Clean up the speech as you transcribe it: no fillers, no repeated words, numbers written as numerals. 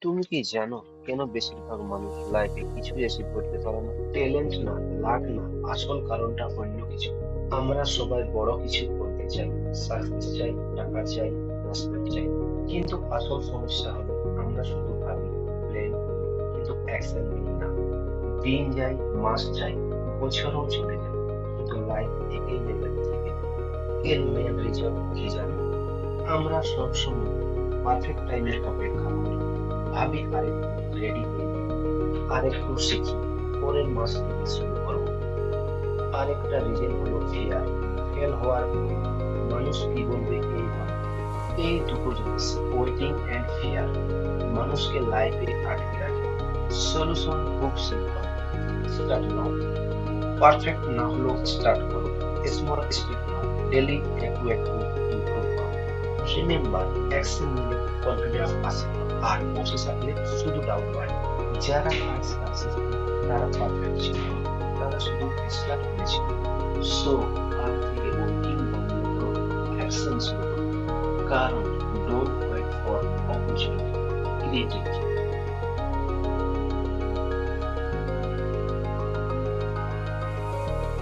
তুমি কি জানো কেন বেশিরভাগ মানুষ লাইফে কিছুই অ্যাচিভ করতে পারে না? ট্যালেন্ট না, লাক না, আসল কারণটা অন্য কিছু। আমরা সবাই বড় কিছু করতে চাই, সাকসেস চাই, টাকা চাই, রেসপেক্ট চাই, কিন্তু আসল সমস্যা হলো আমরা শুধু ভাবি, প্ল্যান করি, কিন্তু অ্যাকশন নিই না। দিন যায়, মাস যায়, বছরও চলে যায়, কিন্তু লাইফ একই লেভেল থেকে যায়। এর মেন রিজন কি জানো? আমরা সবসময় পারফেক্ট টাইমের অপেক্ষা করি, ভাবি আরেকটু রেডি হই, আরেকটু শিখি, পরের মাস থেকে শুরু করবো। আরেকটা রিজন হলো ফিয়ার, ফেল হওয়ার ভয়। মানুষ কি বলবে এই ভয়। এই দুটো জিনিস, ওয়েটিং এন্ড ফিয়ার, মানুষকে লাইফে আটকে রাখে। সলিউশন খুব সিম্পল, স্টার্ট নাও। পারফেক্ট না হলেও স্টার্ট করো, স্মল স্টেপ নাও, ডেলি একটু একটু ইমপ্রুভ করো। রিমেম্বার, অ্যাকশন নিলে কনফিডেন্স আসে, আর বসে থাকলে শুধু ডাউন হয়। যারা আজ সাকসেসফুল তারা পারফেক্ট ছিল না, তারা শুধু স্টার্ট করেছিল। সো আজ থেকে ওয়েটিং বন্ধ করো, অ্যাকশন শুরু করো। কারণ don't wait for opportunity, create it.